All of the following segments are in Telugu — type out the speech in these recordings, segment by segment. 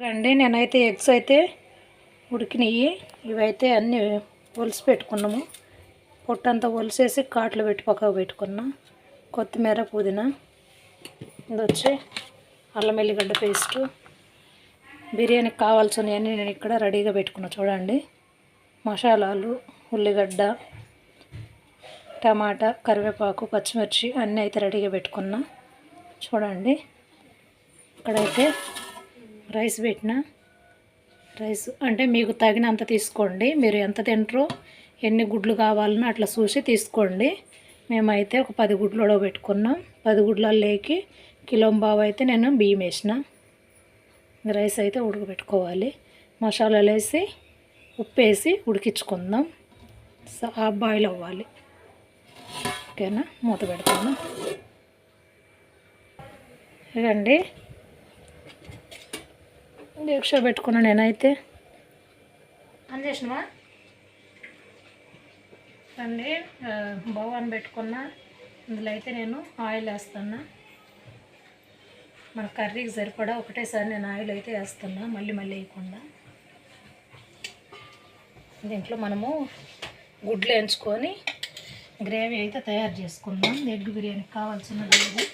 అండి నేనైతే ఎగ్స్ అయితే ఉడికినాయి. ఇవైతే అన్నీ ఒలిసి పెట్టుకున్నాము. పొట్టంతా ఒలిసేసి కాట్లు పెట్టి పక్కకు పెట్టుకున్నా. కొత్తిమీర, పుదీనా, ఇది వచ్చి అల్లం ఎల్లిగడ్డ పేస్టు, బిర్యానీకి కావాల్సినవన్నీ నేను ఇక్కడ రెడీగా పెట్టుకున్నా. చూడండి, మసాలాలు, ఉల్లిగడ్డ, టమాటా, కరివేపాకు, పచ్చిమిర్చి అన్నీ అయితే రెడీగా పెట్టుకున్నా. చూడండి, ఇక్కడైతే రైస్ పెట్టిన. రైస్ అంటే మీకు తగినంత తీసుకోండి. మీరు ఎంత తింటారో, ఎన్ని గుడ్లు కావాలనో అట్లా చూసి తీసుకోండి. మేమైతే ఒక 10 గుడ్లు ఉడకబెట్టుకున్నాం. 10 గుడ్లలోకి కిలోంబావు అయితే నేను బియ్యం వేసిన. రైస్ అయితే ఉడకబెట్టుకోవాలి. మసాలాలు వేసి ఉప్పు వేసి ఉడికించుకుందాం. హాఫ్ బాయిల్ అవ్వాలి. ఓకేనా, మూత పెడతాను. ఇదండి దీక్ష పెట్టుకున్నా. నేనైతే చేసినవా అండి, బౌల్ పెట్టుకున్నా. ఇందులో అయితే నేను ఆయిల్ వేస్తున్నా. మన కర్రీకి సరిపడా ఒకటేసారి నేను ఆయిల్ అయితే వేస్తున్నా, మళ్ళీ వేయకుండా. దీంట్లో మనము గుడ్లు వేయించుకొని గ్రేవీ అయితే తయారు చేసుకుందాం. ఎగ్ బిర్యానీకి కావాల్సిన గ్రేవీ.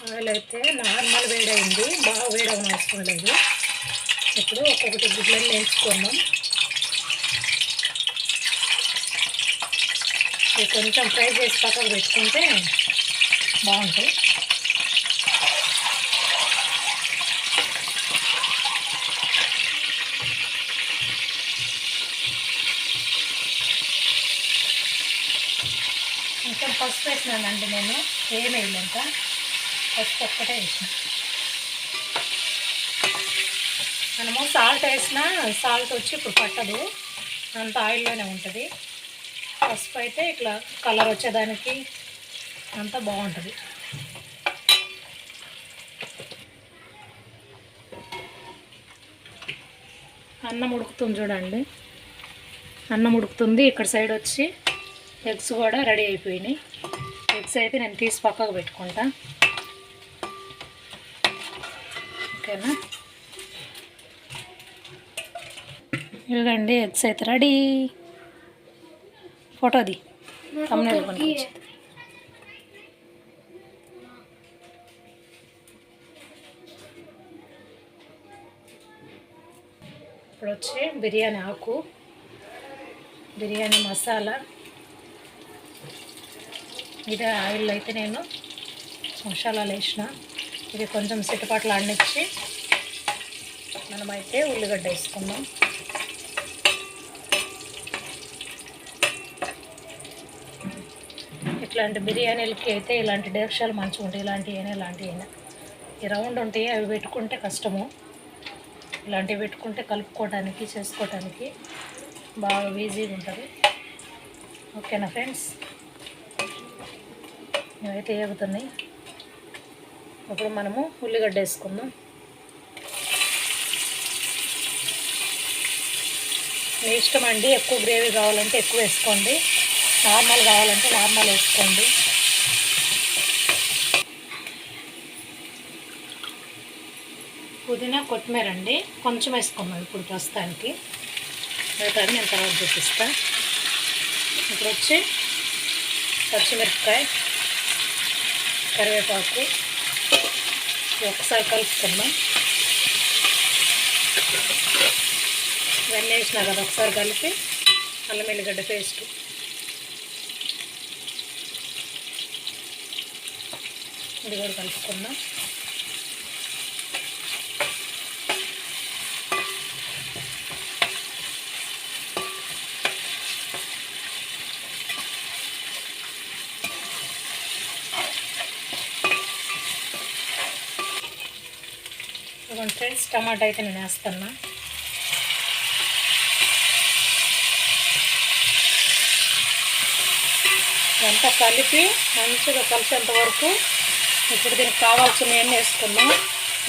ఆయిల్ అయితే నార్మల్ వేడైంది, బాగా వేడవని అవసరం లేదు. ఇప్పుడు ఒక్కొక్కటి గుడ్లను వేయించుకుందాం. ఇది కొంచెం ఫ్రై చేసి పక్కకు పెట్టుకుంటే బాగుంటాయి. కొంచెం పసుపు వేసినానండి, నేను ఏం వేయలేక పసుపు ఒక్కటే వేసిన. మనము సాల్ట్ వేసినా సాల్ట్ వచ్చి ఇప్పుడు పట్టదు, అంత ఆయిల్లోనే ఉంటుంది. పసుపు అయితే ఇట్లా కలర్ వచ్చేదానికి అంతా బాగుంటుంది. అన్నం ఉడుకుతుంది చూడండి, అన్నం ఉడుకుతుంది. ఇక్కడ సైడ్ వచ్చి ఎగ్స్ కూడా రెడీ అయిపోయినాయి. ఎగ్స్ అయితే నేను తీసి పక్కకు పెట్టుకుంటా. ఓకేనా, ఇదిగండి ఎగ్స్ అయితే రెడీ. ఫోటోది thumbnail కొనుక్కొచ్చి. ఇప్పుడు వచ్చి బిర్యానీ ఆకు, బిర్యానీ మసాలా, ఇదే ఆయిల్ అయితే నేను మసాలాలు వేసిన. ఇది కొంచెం సిట్టుపాట్లు ఆడనిచ్చి మనమైతే ఉల్లిగడ్డ వేసుకుందాం. ఇట్లాంటి బిర్యానీలకి అయితే ఇలాంటి డేక్షాలు మంచిగా ఉంటాయి. ఇలాంటివైనా ఈ రౌండ్ ఉంటాయి, అవి పెట్టుకుంటే కష్టము. ఇలాంటివి పెట్టుకుంటే కలుపుకోవడానికి, చేసుకోవడానికి బాగా ఈజీగా ఉంటుంది. ఓకేనా ఫ్రెండ్స్, ఇవైతే ఏగుతున్నాయి. ఇప్పుడు మనము ఉల్లిగడ్డ వేసుకుందాం. మీ ఇష్టం అండి, ఎక్కువ గ్రేవీ కావాలంటే ఎక్కువ వేసుకోండి, నార్మల్ కావాలంటే నార్మల్ వేసుకోండి. పుదీనా, కొత్తిమీర అండి కొంచెం వేసుకున్నాం ఇప్పుడు ప్రస్తుతానికి. మిగతాది నేను తర్వాత చూపిస్తాను. ఇప్పుడు వచ్చి పచ్చిమిరపకాయ, కరివేపాకు ఒకసారి కలుపుకుందాం. ఇవన్నీ వేసినా కదా, ఒకసారి కలిపి అల్లం ఎల్లిగడ్డ పేస్ట్, ఇది కూడా కలుపుకుందాం. ఫ్రెండ్స్, టమాటా అయితే నేను వేస్తున్నా. ఇదంతా కలిపి మంచిగా కలిసేంత వరకు ఇప్పుడు దీనికి కావాల్సినవన్నీ వేసుకున్నాం.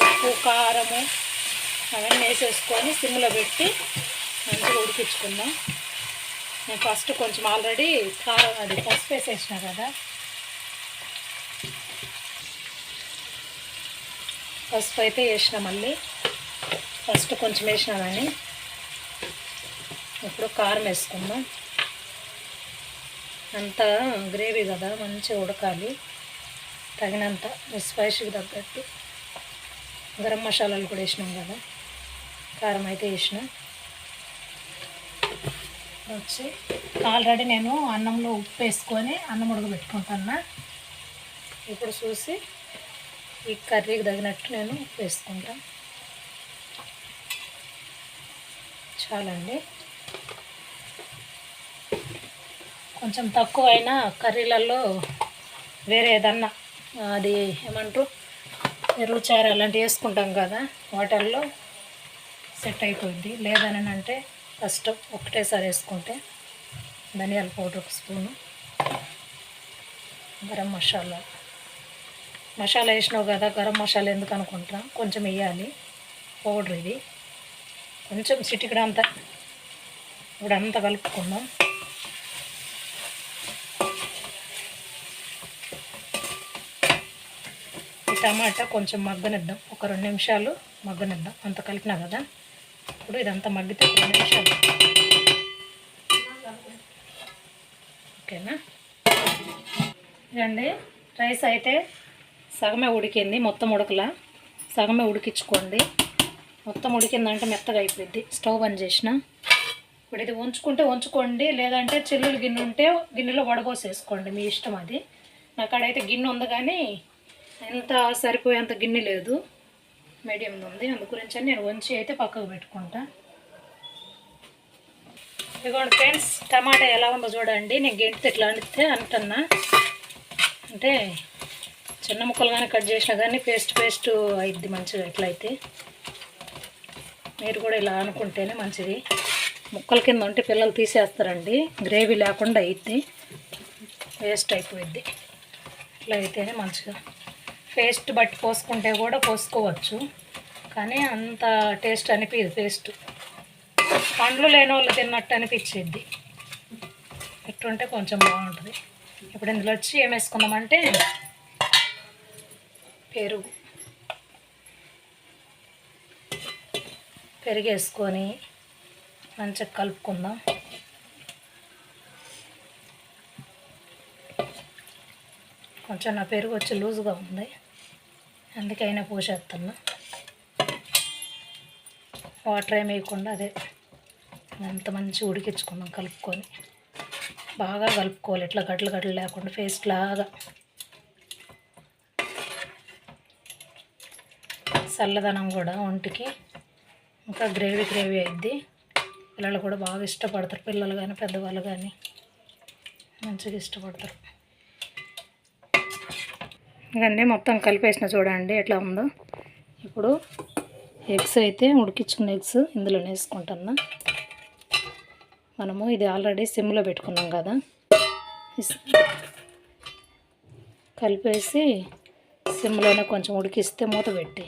ఉప్పు, కారము అవన్నీ వేసేసుకొని సిమ్లో పెట్టి మంచిగా ఉడికించుకుందాం. నేను ఫస్ట్ కొంచెం ఆల్రెడీ కారం అది పసుపు వేసేసిన కదా, పసుపు అయితే వేసిన, మళ్ళీ ఫస్ట్ కొంచెం వేసిన కానీ ఇప్పుడు కారం వేసుకుందాం. అంతా గ్రేవీ కదా, మంచిగా ఉడకాలి. తగినంత స్పైసీకి తగ్గట్టు గరం మసాలాలు కూడా వేసినాం కదా, కారం అయితే వేసిన. వచ్చి ఆల్రెడీ నేను అన్నంలో ఉప్పు వేసుకొని అన్నం ఉడకబెట్టుకుంటున్నా. ఇప్పుడు చూసి ఈ కర్రీకి తగినట్టు నేను ఉప్పు వేసుకుంటా. చాలండి. కొంచెం తక్కువ అయినా కర్రీలలో వేరే ఏదన్నా అది ఏమంటారు ఎరువుచారు అలాంటివి వేసుకుంటాం కదా, వాటర్లో సెట్ అయిపోద్ది. లేదని అంటే ఫస్ట్ ఒకటేసారి వేసుకుంటే ధనియాల పౌడర్ 1 స్పూను, గరం మసాలా వేసినావు కదా, గరం మసాలా ఎందుకు అనుకుంటా, కొంచెం వేయాలి పౌడర్. ఇది కొంచెం చిటికెడు అంతా, ఇప్పుడు అంతా కలుపుకుందాం. ఈ టమాటా కొంచెం మగ్గనిద్దాం, ఒక 2 నిమిషాలు మగ్గనిద్దాం. అంత కలిపినా కదా, ఇప్పుడు ఇదంతా మగ్గితే 2 నిమిషాలు. ఓకేనా? ఇదండి రైస్ అయితే సగమే ఉడికింది, మొత్తం ఉడకలా, సగమే ఉడికించుకోండి. మొత్తం ఉడికిందంటే మెత్తగా అయిపోద్ది. స్టవ్ బంద్ చేసిన. ఇప్పుడు ఇది ఉంచుకోండి, లేదంటే చిల్లులు గిన్నె ఉంటే గిన్నెలో వడబోసేసుకోండి, మీ ఇష్టం అది. నాకాడైతే గిన్నె ఉంది కానీ ఎంత సరిపోయేంత గిన్నె లేదు, మీడియం ఉంది. అందు గురించి నేను వంచి అయితే పక్కకు పెట్టుకుంటా. ఇదిగోండి ఫ్రెండ్స్, టమాటా ఎలా ఉందో చూడండి. నేను గెంటితో ఇట్లా అంటున్నా, అంటే చిన్న ముక్కలుగానే కట్ చేసినా కానీ పేస్ట్ అయిద్ది మంచిగా. ఇట్లయితే మీరు కూడా ఇలా అనుకుంటేనే మంచిది. ముక్కల కింద ఉంటే పిల్లలు తీసేస్తారండి, గ్రేవీ లేకుండా అయిద్ది, వేస్ట్ అయిపోయిద్ది. ఇట్లా అయితేనే మంచిగా. పేస్ట్ బట్టి పోసుకుంటే కూడా పోసుకోవచ్చు, కానీ అంత టేస్ట్ అనిపించదు. పేస్ట్ పండ్లు లేని వాళ్ళు తిన్నట్టు అనిపించేది. ఇట్టుంటే కొంచెం బాగుంటుంది. ఇప్పుడు ఇందులో వచ్చి ఏం వేసుకుందామంటే పెరుగు వేసుకొని మంచిగా కలుపుకుందాం. కొంచెం నా పెరుగు వచ్చి లూజుగా ఉంది, అందుకైనా పోసేస్తున్నా. వాటర్ ఏమి వేయకుండా అదే అంత మంచిగా ఉడికించుకుందాం. కలుపుకొని బాగా కలుపుకోవాలి, ఇట్లా గడ్డలు లేకుండా పేస్ట్ లాగా. చల్లదనం కూడా ఒంటికి, ఇంకా గ్రేవీ అయింది. పిల్లలు కూడా బాగా ఇష్టపడతారు, పిల్లలు కానీ పెద్దవాళ్ళు కానీ మంచిగా ఇష్టపడతారు. ఇవన్నీ మొత్తం కలిపేసిన చూడండి ఎట్లా ఉందో. ఇప్పుడు ఎగ్స్ అయితే ఉడికించుకున్న ఎగ్స్ ఇందులో వేసుకుంటున్నా. మనము ఇది ఆల్రెడీ సిమ్లో పెట్టుకున్నాం కదా, కలిపేసి సిమ్లోనే కొంచెం ఉడికిస్తే మూత పెట్టి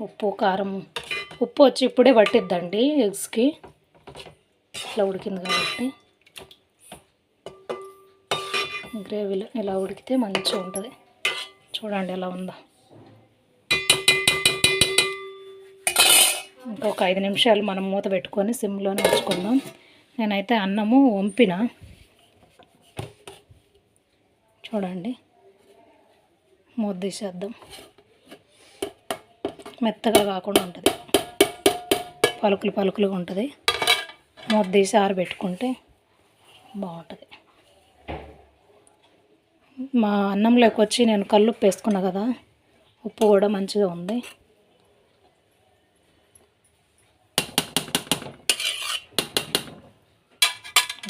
ఉప్పు కారం, ఉప్పు వచ్చి ఇప్పుడే పట్టిద్దండి ఎగ్స్కి, ఇట్లా ఉడికింది కాబట్టి. గ్రేవీలో ఇలా ఉడికితే మంచిగా ఉంటుంది. చూడండి ఎలా ఉందో. ఇంకొక 5 నిమిషాలు మనం మూత పెట్టుకొని సిమ్లోనే ఉంచుకుందాం. నేనైతే అన్నము వంపిన, చూడండి. మూత తీసేద్దాం. మెత్తగా కాకుండా ఉంటుంది, పలుకులుగా ఉంటుంది. మూత తీసి ఆరబెట్టుకుంటే బాగుంటుంది. మా అన్నంలోకి వచ్చి నేను కల్లుప్పు వేసుకున్నా కదా, ఉప్పు కూడా మంచిగా ఉంది.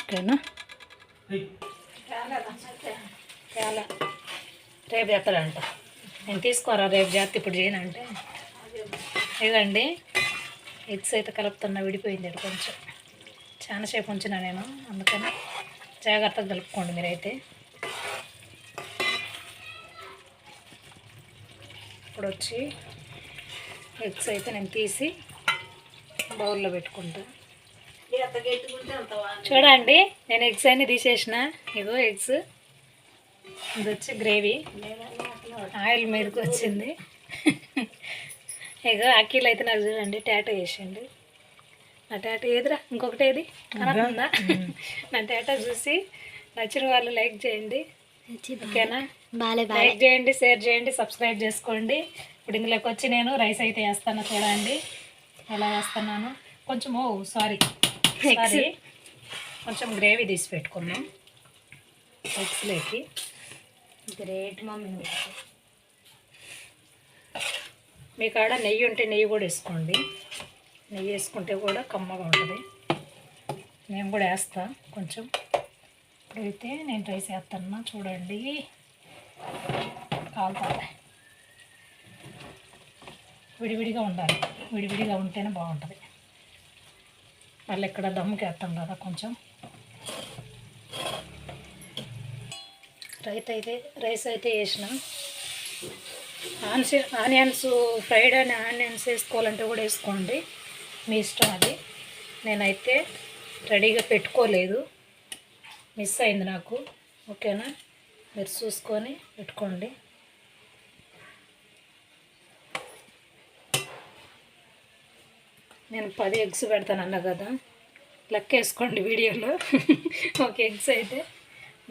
ఓకేనా? రేపు చేస్తాడంట, నేను తీసుకోరా రేపు చేస్తే ఇప్పుడు చేయనంటే. ఇదండి ఎగ్స్ అయితే కలుపుతున్నా, విడిపోయింది కొంచెం, చాలాసేపు ఉంచిన నేను, అందుకని జాగ్రత్తగా కలుపుకోండి మీరైతే. ఇప్పుడు వచ్చి ఎగ్స్ అయితే నేను తీసి బౌల్లో పెట్టుకుంటా. చూడండి నేను ఎగ్స్ అన్ని తీసేసిన. ఇగో ఎగ్స్, ఇది వచ్చి గ్రేవీ, ఆయిల్ మీదకి వచ్చింది. ఇగో అఖిల్ అయితే నాకు చూడండి టాటూ వేసిండు. నా టాటూ ఏదిరా, ఇంకొకటి ఏది కనపడుతుందా? నా టాటూ చూసి నచ్చిన వాళ్ళు లైక్ చేయండి, ఓకేనా? లైక్ చేయండి, షేర్ చేయండి, సబ్స్క్రైబ్ చేసుకోండి. ఇప్పుడు ఇందులోకి వచ్చి నేను రైస్ అయితే వేస్తాను. చూడండి ఎలా వేస్తున్నాను. కొంచెం సారీ కొంచెం గ్రేవీ తీసి పెట్టుకున్నాం ఎగ్స్లోకి. Great mummy. మీ కాడ నెయ్యి ఉంటే నెయ్యి కూడా వేసుకోండి. నెయ్యి వేసుకుంటే కూడా కమ్మగా ఉంటుంది. నేను కూడా వేస్తా కొంచెం. ఇప్పుడైతే నేను రైస్ వేస్తున్నా. చూడండి కాలుతుంది. విడివిడిగా ఉండాలి, విడివిడిగా ఉంటేనే బాగుంటుంది. మళ్ళీ ఇక్కడ దమ్ముకి వేస్తాం కదా కొంచెం. రైస్ అయితే వేసిన. ఆనియన్స్ ఫ్రైడ్ అని ఆనియన్స్ వేసుకోవాలంటే కూడా వేసుకోండి, మీ ఇష్టం అది. నేనైతే రెడీగా పెట్టుకోలేదు, మిస్ అయింది నాకు, ఓకేనా? మీరు చూసుకొని పెట్టుకోండి. నేను 10 ఎగ్స్ పెడతానన్నా కదా, లెక్క వేసుకోండి వీడియోలో. ఒక ఎగ్స్ అయితే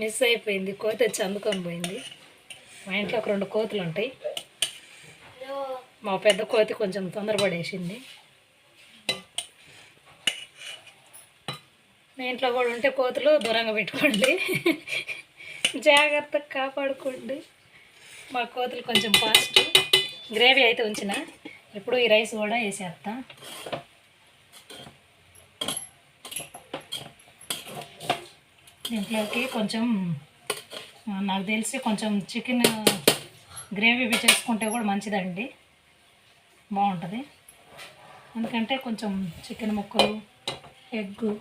మిస్ అయిపోయింది, కోతి వచ్చి అందుకొని పోయింది. మా ఇంట్లో ఒక 2 కోతులు ఉంటాయి. మా పెద్ద కోతి కొంచెం తొందరపడేసింది. మీ ఇంట్లో కూడా ఉంటే కోతులు దూరంగా పెట్టుకోండి, జాగ్రత్తగా కాపాడుకోండి. మా కోతులు కొంచెం ఫాస్ట్. గ్రేవీ అయితే ఉంచిన. ఇప్పుడు ఈ రైస్ కూడా వేసేస్తా. దీంట్లోకి కొంచెం నాకు తెలిసి కొంచెం చికెన్ గ్రేవీ చేసుకుంటే కూడా మంచిదండి, బాగుంటుంది. ఎందుకంటే కొంచెం చికెన్ ముక్కలు, ఎగ్గు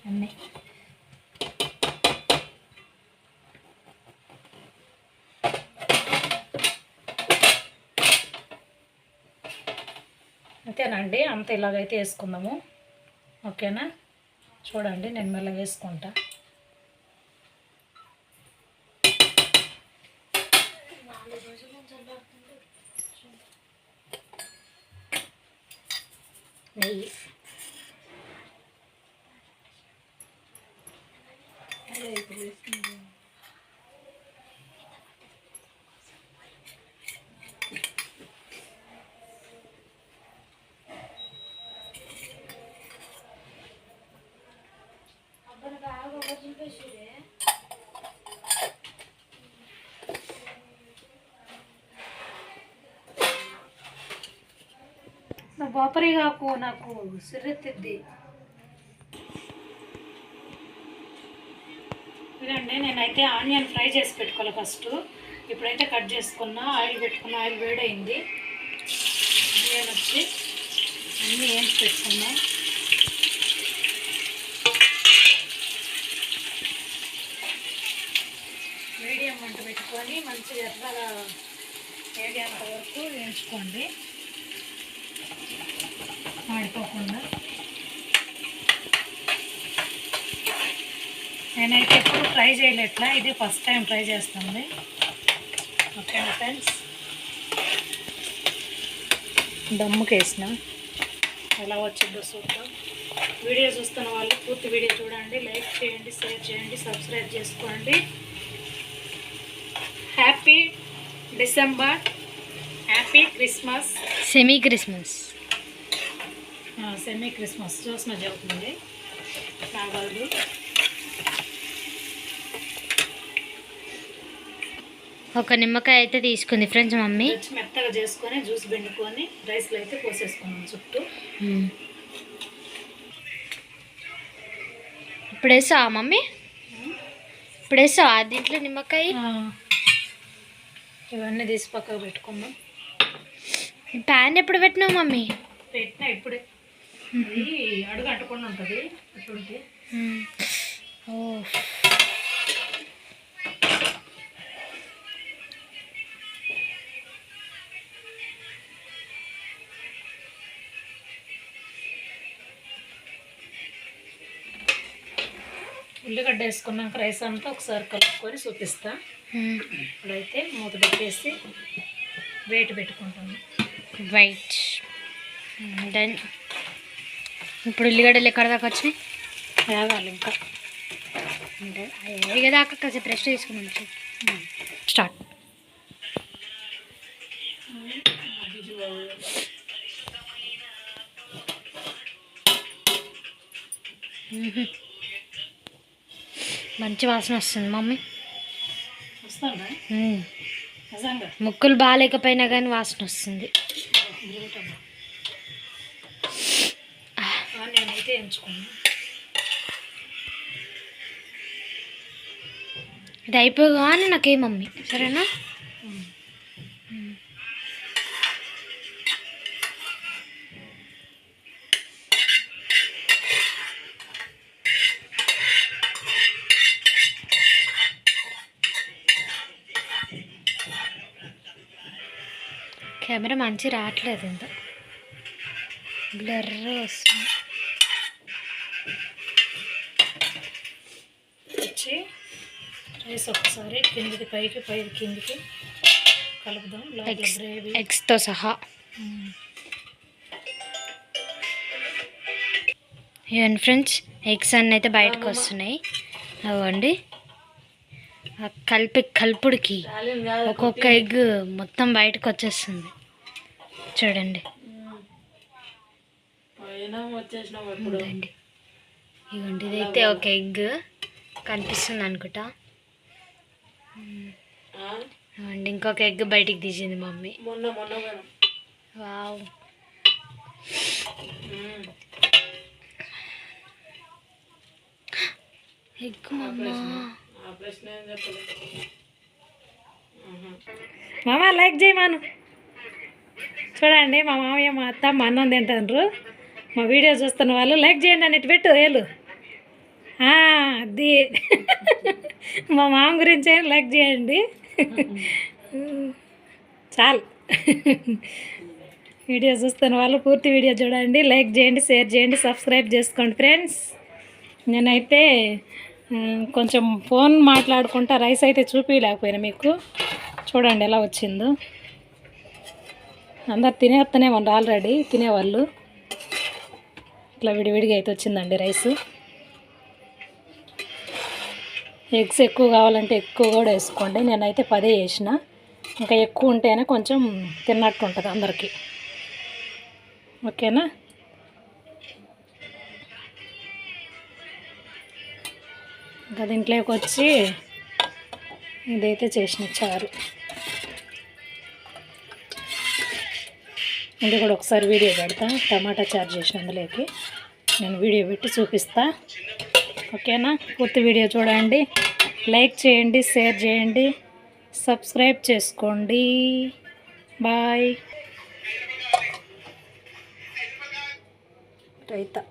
అన్నీ. అంతేనండి, అంత ఇలాగైతే వేసుకుందాము, ఓకేనా? చూడండి నేను మెల్లగా వేసుకుంటా. నెయ్యి నా బొప్పరిగాకు నాకు సిర్రెత్తిద్ది. ఇదండి నేనైతే ఆనియన్ ఫ్రై చేసి పెట్టుకోవాలి ఫస్ట్. ఇప్పుడైతే కట్ చేసుకున్నా, ఆయిల్ పెట్టుకున్న, ఆయిల్ వేడైంది. ఆనియన్ వచ్చి అన్నీ వేసి పెట్టుకున్నా. మీడియం మంట పెట్టుకొని మంచిగా ఎర్రగా వేగేంత వరకు వేయించుకోండి, మాడిపోకుండా. నేనైతే ఎప్పుడు ట్రై చేయలేట్లా, ఇది ఫస్ట్ టైం ట్రై చేస్తుంది, ఓకేనా ఫ్రెండ్స్? దమ్ముకి వేసిన ఎలా వచ్చిందో చూద్దాం. వీడియో చూస్తున్న వాళ్ళు పూర్తి వీడియో చూడండి, లైక్ చేయండి, షేర్ చేయండి, సబ్స్క్రైబ్ చేసుకోండి. Happy December, happy Christmas, semi Christmas చూసిన చెబుతుంది కాగలదు. ఒక నిమ్మకాయ అయితే తీసుకుంది ఫ్రెండ్స్ మమ్మీ. మెత్తగా చేసుకొని జ్యూస్ పిండుకొని రైస్లో అయితే పోసేసుకున్నాం చుట్టూ. ఇప్పుడు వేసావా మమ్మీ? ఇప్పుడు వేసావా దీంట్లో నిమ్మకాయ? ఇవన్నీ తీసి పక్కకు పెట్టుకుందాం. ప్యాన్ ఎప్పుడు పెట్టినావు మమ్మీ? పెట్టినా ఇప్పుడే. అడుగు అంటకుండా ఉంటుంది అట్లుంటే. ఓ ఉల్లిగడ్డ వేసుకున్నాక రైస్ అంతా ఒకసారి కలుపుకొని చూపిస్తా. ఇప్పుడైతే మూత పెట్టేసి వెయిట్ పెట్టుకుంటాను. White done. ఇప్పుడు ఉల్లిగడ్డలు ఎక్కడ దాకా వచ్చినాయి? వేగాలి ఇంకా. అంటే వేగేదాకా కాసేపు రెస్ట్ తీసుకుని స్టార్ట్. మంచి వాసన వస్తుంది మమ్మీ. వస్తుందా? నిజంగా ముక్కులు బాగాలేకపోయినా కానీ వాసన వస్తుంది. నేనైతే ఎంచుకున్నాను. ఇది అయిపోగానే నాకే మమ్మీ, సరేనా? కెమెరా మంచి రావట్లేదు, ఇంత బ్లర్ వస్తుంది. వచ్చి రైస్ ఒకసారి కిందికి పైకి కిందికి కలుపుదాం. గ్రేవీ ఎగ్స్తో సహా. ఇవన్నీ ఫ్రెండ్స్, ఎగ్స్ అన్నీ అయితే బయటకు వస్తున్నాయి. అవ్వండి, ఆ కలుపుడికి ఒక్కొక్క ఎగ్ మొత్తం బయటకు వచ్చేస్తుంది. చూడండి, ఇదిగోండి, ఇదైతే ఒక ఎగ్ కనిపిస్తుంది అనుకుంటా. అండి, ఇంకొక ఎగ్ బయటికి తీసింది మమ్మీ. వావ్, ఎగ్ మామ లైక్ చేయమాను. చూడండి, మా మామయ్య మా అత్త మా అన్నం తింటారు. మా వీడియో చూస్తున్న వాళ్ళు లైక్ చేయండి అన్నట్టు పెట్టు వేలు. అది మా మామ గురించి లైక్ చేయండి చాలు. వీడియో చూస్తున్న వాళ్ళు పూర్తి వీడియో చూడండి, లైక్ చేయండి, షేర్ చేయండి, సబ్స్క్రైబ్ చేసుకోండి ఫ్రెండ్స్. నేనైతే కొంచెం ఫోన్ మాట్లాడుకుంటా రైస్ అయితే చూపించలేకపోయినా మీకు. చూడండి ఎలా వచ్చిందో. అందరు తినేస్తూనే ఉన్నారు, ఆల్రెడీ తినేవాళ్ళు. ఇట్లా విడివిడిగా అయితే వచ్చిందండి రైస్. ఎగ్స్ ఎక్కువ కావాలంటే ఎక్కువ కూడా వేసుకోండి. నేనైతే 10 వేసిన, ఇంకా ఎక్కువ ఉంటేనే కొంచెం తిన్నట్టు ఉంటుంది అందరికీ. ఓకేనా? ఇంకా దీంట్లోకి వచ్చి ఇదైతే చేసిన చారు. ఇది కూడా ఒకసారి వీడియో పెడతా. టమాటా చారు చేసిన అందులోకి నేను వీడియో పెట్టి చూపిస్తా. ఓకేనా? పూర్తి వీడియో చూడండి, లైక్ చేయండి, షేర్ చేయండి, సబ్స్క్రైబ్ చేసుకోండి. బాయ్. రైతా